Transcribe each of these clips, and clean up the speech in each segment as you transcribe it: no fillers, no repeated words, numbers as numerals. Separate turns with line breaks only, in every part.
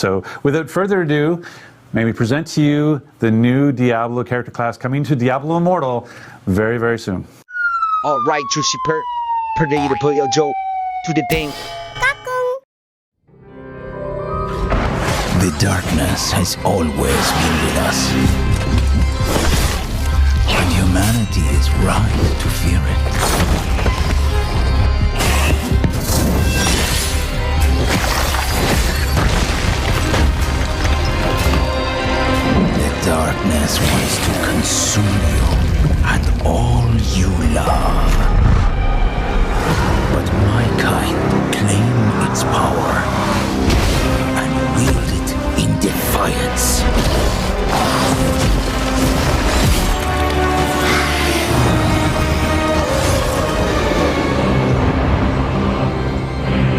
So without further ado, may we present to you the new Diablo character class coming to Diablo Immortal very, very soon.
All right, JoSEePL, ready to put your Joe to the thing.
The darkness has always been with us. And humanity is right to fear it. Darkness wants to consume you and all you love. But my kind claim its power and wield it in defiance.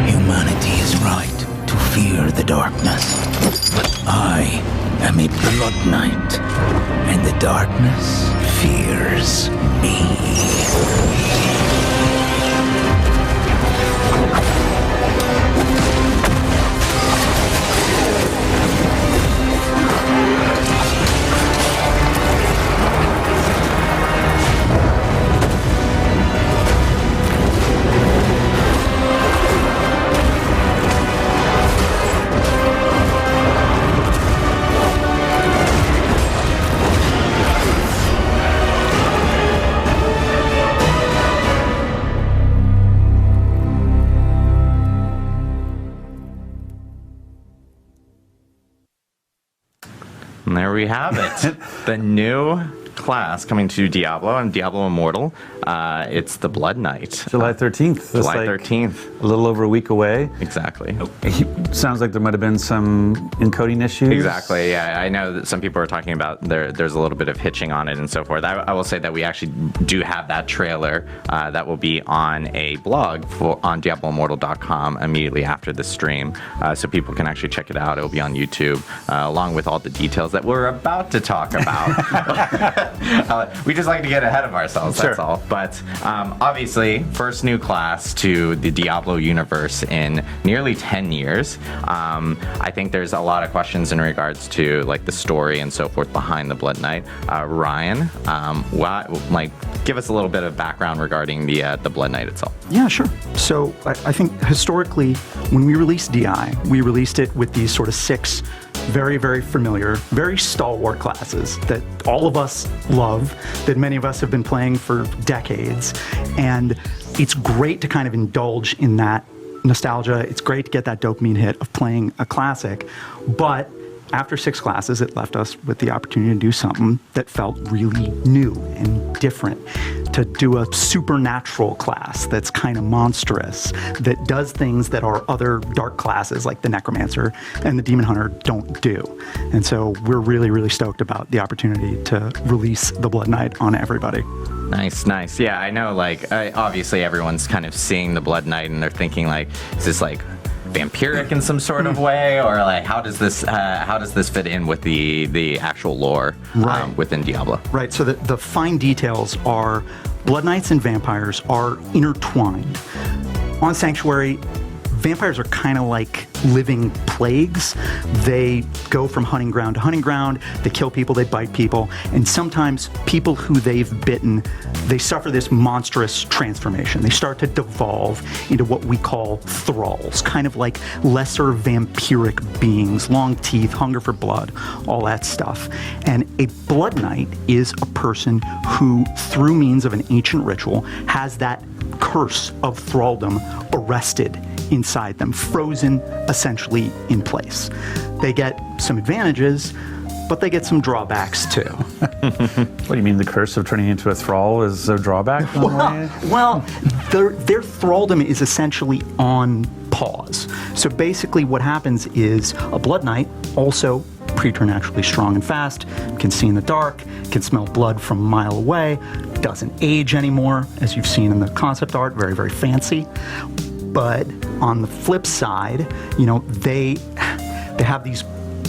Humanity is right to fear the darkness. I am a blood knight, and the darkness fears me.
And there we have it. The new class coming to Diablo and Diablo Immortal. It's the Blood Knight.
July 13th.
July 13th.
A little over a week away.
Exactly.
Sounds like there might have been some encoding issues.
Exactly, yeah. I know that some people are talking about there's a little bit of hitching on it and so forth. I will say that we actually do have that trailer that will be on a blog on DiabloImmortal.com immediately after the stream. So people can actually check it out. It will be on YouTube along with all the details that we're about to talk about. We just like to get ahead of ourselves, that's all. But obviously, first new class to the Diablo universe in nearly 10 years. I think there's a lot of questions in regards to like the story and so forth behind the Blood Knight. Ryan, give us a little bit of background regarding the Blood Knight itself.
Yeah, sure. So I think historically, when we released DI, we released it with these sort of 6 very, very familiar, very stalwart classes that all of us love, that many of us have been playing for decades. And it's great to kind of indulge in that nostalgia. It's great to get that dopamine hit of playing a classic. But after 6 classes, it left us with the opportunity to do something that felt really new and different. To do a supernatural class that's kind of monstrous, that does things that our other dark classes like the Necromancer and the Demon Hunter don't do. And so we're really, really stoked about the opportunity to release the Blood Knight on everybody.
Nice, nice. Yeah, I know, like, obviously everyone's kind of seeing the Blood Knight and they're thinking, like, is this, like, vampiric in some sort of way, or like how does this fit in with the actual lore within Diablo?
Right. So the fine details are Blood Knights and vampires are intertwined. On Sanctuary, vampires are kind of like living plagues. They go from hunting ground to hunting ground. They kill people, they bite people, and sometimes people who they've bitten, they suffer this monstrous transformation. They start to devolve into what we call thralls, kind of like lesser vampiric beings, long teeth, hunger for blood, all that stuff. And a Blood Knight is a person who, through means of an ancient ritual, has that curse of thraldom arrested inside them, frozen essentially in place. They get some advantages, but they get some drawbacks too.
What do you mean, the curse of turning into a thrall is a drawback?
Well, their thraldom is essentially on pause. So basically what happens is a Blood Knight, also preternaturally strong and fast, can see in the dark, can smell blood from a mile away, doesn't age anymore, as you've seen in the concept art, very, very fancy. But on the flip side, you know, they have these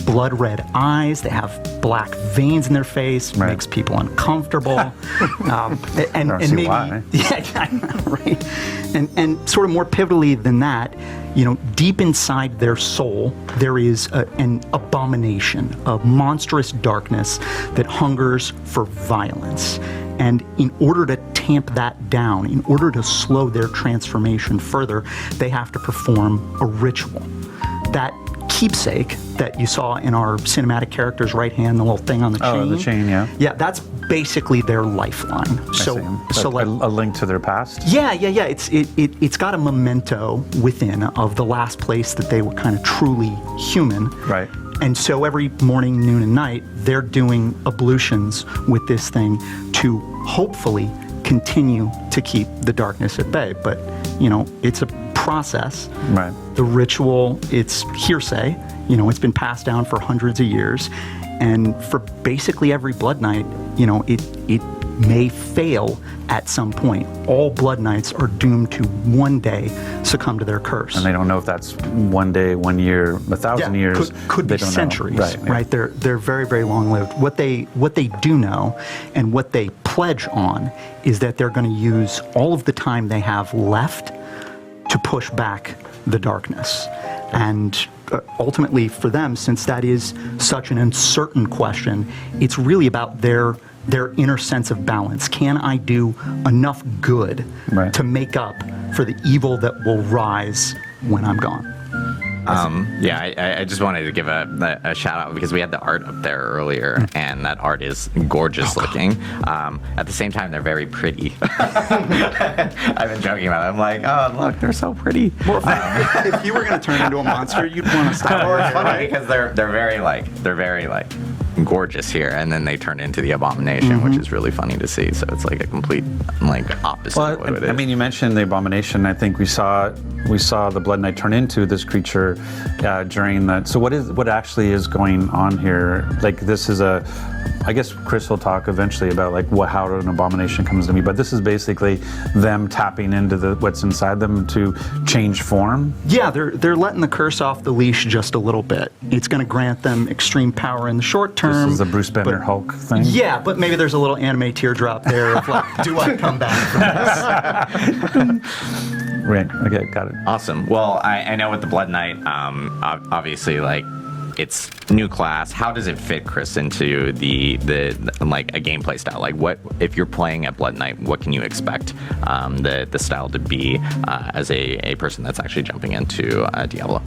blood red eyes. They have black veins in their face.
Right.
Makes people uncomfortable. And
don't see
maybe
why.
yeah, I know, right. And sort of more pivotally than that, deep inside their soul, there is an abomination, a monstrous darkness that hungers for violence. And in order to tamp that down, in order to slow their transformation further, they have to perform a ritual. That keepsake that you saw in our cinematic character's right hand, the little thing on the chain.
Oh, the chain, yeah.
Yeah, that's basically their lifeline.
A link to their past.
Yeah. It's got a memento within of the last place that they were kind of truly human.
Right.
And so every morning, noon, and night, they're doing ablutions with this thing to hopefully continue to keep the darkness at bay. But, it's a process.
Right.
The ritual, it's hearsay. It's been passed down for hundreds of years. And for basically every Blood Knight, it may fail at some point. All Blood Knights are doomed to one day succumb to their curse.
And they don't know if that's 1 day, 1 year, 1,000 years.
Could be
They don't know.
centuries,
Right, yeah.
right? They're very, very long-lived. What they do know and what they pledge on is that they're going to use all of the time they have left to push back the darkness. And ultimately for them, since that is such an uncertain question, it's really about their inner sense of balance. Can I do enough good
Right.
to make up for the evil that will rise when I'm gone?
I just wanted to give a shout out because we had the art up there earlier, and that art is gorgeous looking. At the same time, they're very pretty. I've been joking about it. I'm like, oh, look, they're so pretty.
If you were going to turn into a monster, you'd want to stop.
Well, it's funny because they're very gorgeous here, and then they turn into the abomination, which is really funny to see. So it's like a complete opposite of what it is.
I mean, you mentioned the abomination. I think we saw the Blood Knight turn into this creature during that. So what actually is going on here? Like, this is I guess Chris will talk eventually about how an abomination comes to be, but this is basically them tapping into what's inside them to change form.
Yeah, they're letting the curse off the leash just a little bit. It's going to grant them extreme power in the short term.
This is the Bruce Banner Hulk thing.
Yeah, but maybe there's a little anime teardrop there of do I come back from this?
Right. Okay, got it.
Awesome. Well, I know with the Blood Knight, obviously, it's new class. How does it fit, Chris, into the a gameplay style? What if you're playing at Blood Knight? What can you expect the style to be as a person that's actually jumping into Diablo?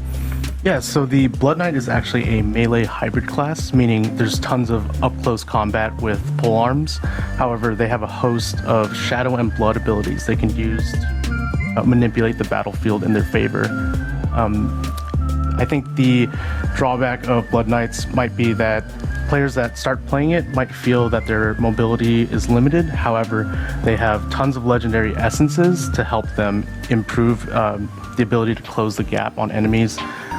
Yeah, so the Blood Knight is actually a melee hybrid class, meaning there's tons of up-close combat with polearms. However, they have a host of shadow and blood abilities they can use to manipulate the battlefield in their favor. I think the drawback of Blood Knights might be that players that start playing it might feel that their mobility is limited. However, they have tons of legendary essences to help them improve the ability to close the gap on enemies,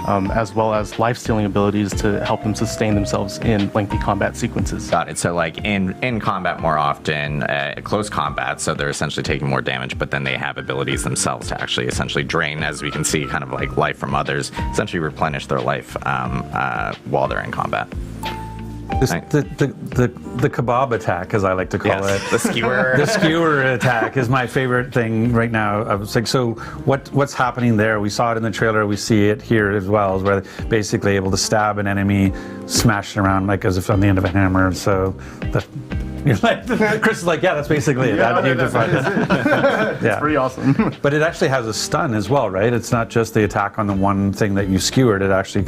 as well as life-stealing abilities to help them sustain themselves in lengthy combat sequences.
Got it. So in combat more often, close combat, so they're essentially taking more damage, but then they have abilities themselves to actually essentially drain, as we can see, kind of like life from others, essentially replenish their life while they're in combat.
The kebab attack, as I like to call it.
The skewer.
The skewer attack is my favorite thing right now. I was like, so what's happening there? We saw it in the trailer. We see it here as well, is where they're basically able to stab an enemy, smash it around as if on the end of a hammer. So you're like, Chris is like, yeah, that's basically it.
It's pretty awesome.
But it actually has a stun as well, right? It's not just the attack on the one thing that you skewered. It actually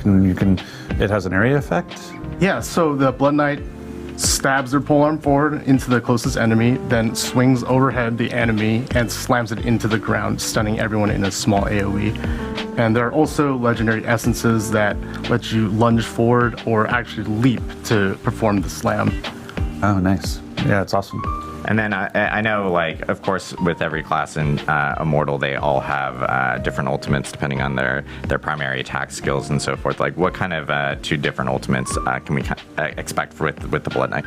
it has an area effect.
Yeah, so the Blood Knight stabs their polearm forward into the closest enemy, then swings overhead the enemy and slams it into the ground, stunning everyone in a small AoE. And there are also legendary essences that let you lunge forward or actually leap to perform the slam.
Oh, nice. Yeah, it's awesome.
And then I know, of course, with every class in Immortal, they all have different ultimates depending on their primary attack skills and so forth. What kind of two different ultimates can we expect with the Blood Knight?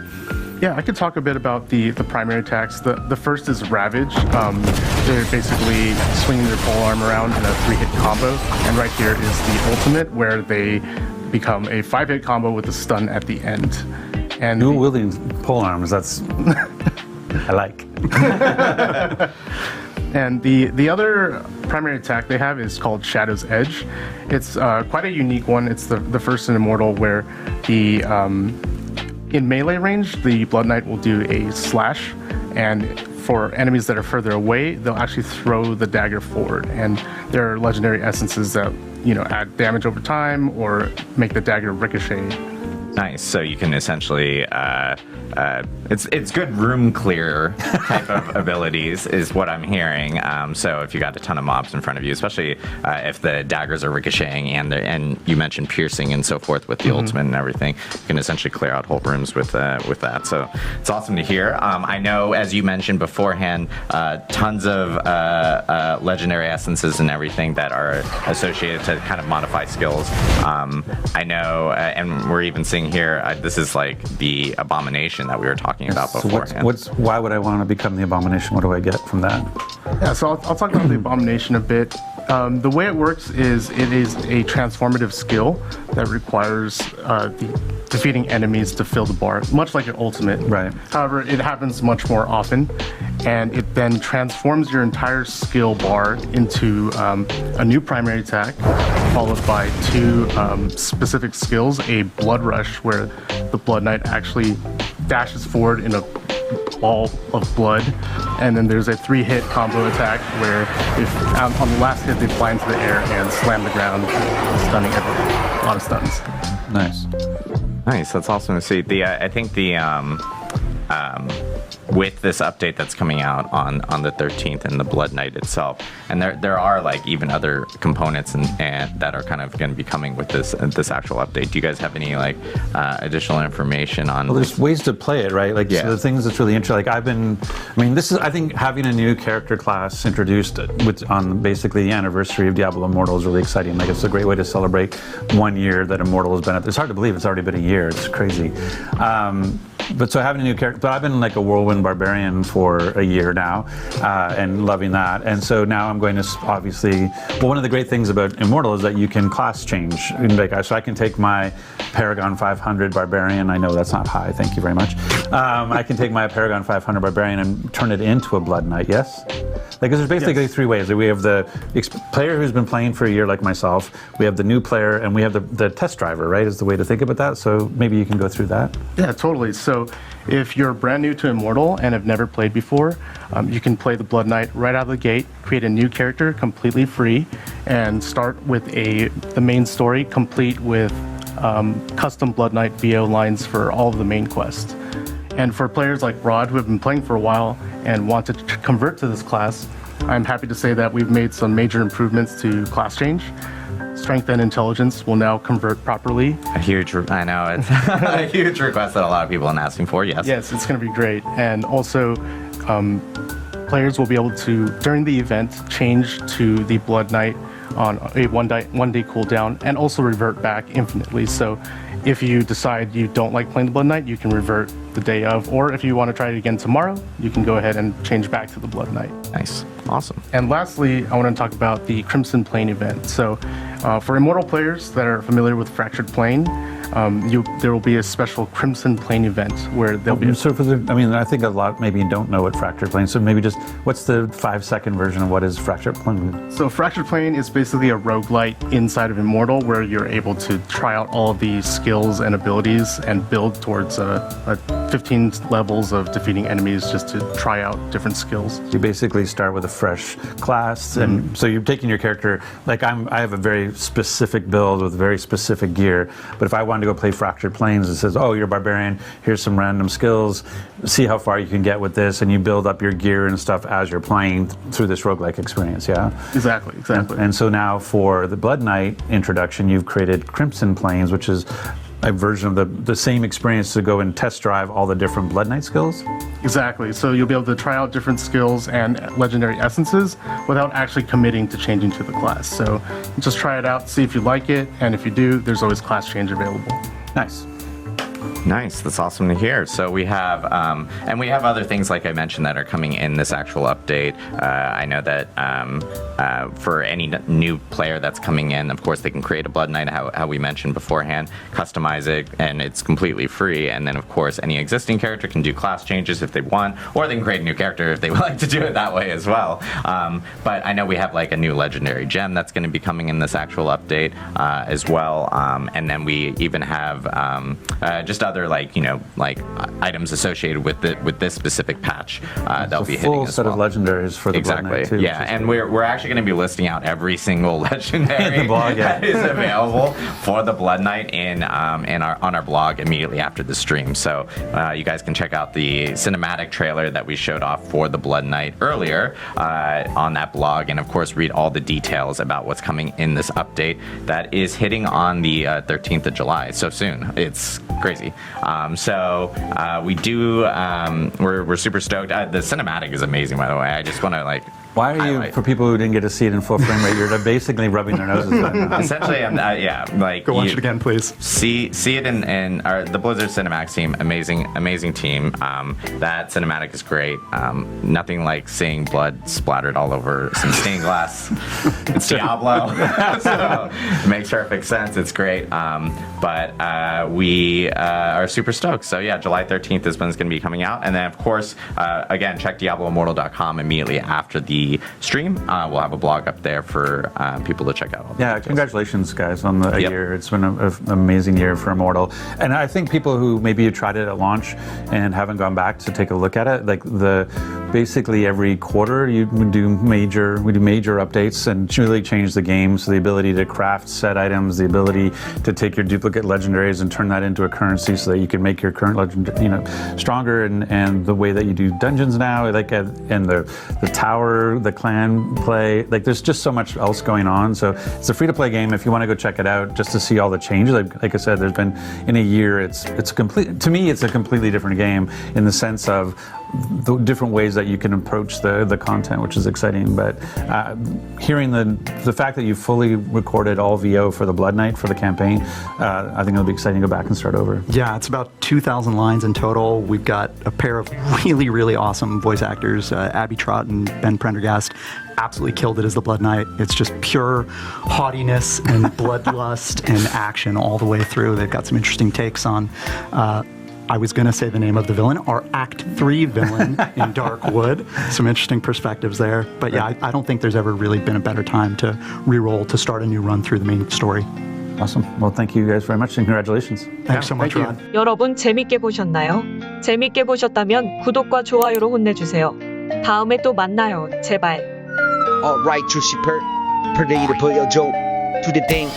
Yeah, I could talk a bit about the primary attacks. The first is Ravage. They're basically swinging their polearm around in a 3-hit combo. And right here is the ultimate, where they become a 5-hit combo with a stun at the end. And
Dual wielding pole arms, that's I like.
And the other primary attack they have is called Shadow's Edge. It's quite a unique one. It's the first in Immortal where the in melee range, the Blood Knight will do a slash, and for enemies that are further away, they'll actually throw the dagger forward. And there are legendary essences that, you know, add damage over time or make the dagger ricochet.
Nice. So you can essentially, it's good room clear type of abilities, is what I'm hearing. So if you got a ton of mobs in front of you, especially if the daggers are ricocheting and you mentioned piercing and so forth with the ultimate and everything, you can essentially clear out whole rooms with that. So it's awesome to hear. I know, as you mentioned beforehand, tons of legendary essences and everything that are associated to kind of modify skills. I know, and we're even seeing here, this is like the abomination that we were talking about beforehand.
Why would I want to become the abomination? What do I get from that?
Yeah, so I'll talk about the abomination a bit. The way it works is it is a transformative skill that requires the defeating enemies to fill the bar, much like your ultimate.
Right.
However, it happens much more often, and it then transforms your entire skill bar into a new primary attack, followed by 2 specific skills, a Blood Rush, where the Blood Knight actually dashes forward in a ball of blood, and then there's a 3-hit combo attack where if on the last hit they fly into the air and slam the ground, stunning everything. A lot of stuns.
Nice.
Nice. That's awesome to see. I think with this update that's coming out on the 13th and the Blood Knight itself, and there are like even other components and that are kind of going to be coming with this actual update. Do you guys have any like additional information on?
Well, there's ways to play it, right? Like,
Yeah.
so the things that's really interesting. Like, this is, I think, having a new character class introduced on basically the anniversary of Diablo Immortal is really exciting. Like, it's a great way to celebrate 1 year that Immortal has been at. It's hard to believe it's already been a year. It's crazy. But so having a new character, but I've been like a whirlwind barbarian for a year now, and loving that. And so now I'm going to obviously, well, one of the great things about Immortal is that you can class change. So I can take my Paragon 500 barbarian. I know that's not high. Thank you very much. I can take my Paragon 500 barbarian and turn it into a Blood Knight. Yes. Like, there's basically 3 ways. We have the player who's been playing for a year, like myself. We have the new player, and we have the test driver. Right, is the way to think about that. So maybe you can go through that.
Yeah, totally. So if you're brand new to Immortal and have never played before, you can play the Blood Knight right out of the gate, create a new character completely free, and start with the main story complete with custom Blood Knight VO lines for all of the main quests. And for players like Rod, who have been playing for a while and want to convert to this class, I'm happy to say that we've made some major improvements to class change. Strength and intelligence will now convert properly.
I know, it's a huge request that a lot of people are asking for, yes.
Yes, it's going to be great. And also, players will be able to, during the event, change to the Blood Knight on a one-day cooldown and also revert back infinitely. So if you decide you don't like playing the Blood Knight, you can revert the day of, or if you want to try it again tomorrow, you can go ahead and change back to the Blood Knight.
Nice. Awesome.
And lastly, I want to talk about the Crimson Plane event. So for Immortal players that are familiar with Fractured Plane, there will be a special Crimson Plane event where there'll be
So I think a lot maybe don't know what Fractured Plane. So maybe just what's the 5-second version of what is Fractured Plane?
So Fractured Plane is basically a roguelite inside of Immortal where you're able to try out all of the skills and abilities and build towards 15 levels of defeating enemies just to try out different skills.
You basically start with a fresh class, and so you're taking your character. Like I have a very specific build with very specific gear. But if I wanted to go play Fractured Planes, it says, "Oh, you're a barbarian. Here's some random skills. See how far you can get with this," and you build up your gear and stuff as you're playing through this roguelike experience. Yeah.
Exactly.
And so now for the Blood Knight introduction, you've created Crimson Planes, which is a version of the same experience to go and test drive all the different Blood Knight skills?
Exactly. So you'll be able to try out different skills and legendary essences without actually committing to changing to the class. So just try it out, see if you like it, and if you do, there's always class change available.
Nice.
Nice. That's awesome to hear. So we have, and we have other things like I mentioned that are coming in this actual update. I know that for any new player that's coming in, of course, they can create a Blood Knight, how we mentioned beforehand, customize it, and it's completely free. And then, of course, any existing character can do class changes if they want, or they can create a new character if they would like to do it that way as well. But I know we have like a new legendary gem that's going to be coming in this actual update as well. And then we even have just other items associated with this specific patch that'll be hitting as well.
Full set of legendaries for the
exactly.
Blood Knight too.
Yeah, and we're actually going to be listing out every single legendary
In the blog, yeah.
that is available for the Blood Knight on our blog immediately after the stream. So you guys can check out the cinematic trailer that we showed off for the Blood Knight earlier on that blog, and of course read all the details about what's coming in this update that is hitting on the 13th of July. So soon. It's crazy. We do. We're super stoked. The cinematic is amazing, by the way. I just want to
Why are you, for people who didn't get to see it in full frame rate, you're basically rubbing their noses right now.
Essentially,
Go watch it again, please.
See it in the Blizzard Cinematics team. Amazing team. That cinematic is great. Nothing like seeing blood splattered all over some stained glass. It's Diablo, so it makes perfect sense. It's great. But we are super stoked. So yeah, July 13th is when it's going to be coming out, and then of course, again, check DiabloImmortal.com immediately after the stream. We'll have a blog up there for people to check out.
Yeah, congratulations, guys, on the year. It's been an amazing year for Immortal. And I think people who maybe tried it at launch and haven't gone back to take a look at it, basically every quarter we do major updates and really change the game. So the ability to craft set items, the ability to take your duplicate legendaries and turn that into a currency so that you can make your current legend, stronger, and the way that you do dungeons now, and the tower, the clan play, there's just so much else going on. So it's a free-to-play game. If you want to go check it out, just to see all the changes, like I said, there's been in a year. It's a completely different game in the sense of the different ways that you can approach the content, which is exciting. But hearing the fact that you fully recorded all VO for the Blood Knight for the campaign, I think it'll be exciting to go back and start over.
Yeah, it's about 2,000 lines in total. We've got a pair of really, really awesome voice actors, Abby Trott and Ben Prendergast. Absolutely killed it as the Blood Knight. It's just pure haughtiness and bloodlust and action all the way through. They've got some interesting takes on I was going to say the name of the villain, our Act 3 villain in Darkwood. Some interesting perspectives there. But yeah, I don't think there's ever really been a better time to re-roll, to start a new run through the main story.
Awesome. Well, thank you guys very much, and congratulations.
Thanks so much, Rod.
여러분 재밌게 보셨나요? 재밌게 보셨다면 구독과 좋아요로 혼내주세요. 다음에 또 만나요. 제발.
Alright, JoSEePL. Ready to put your Joe to the thing.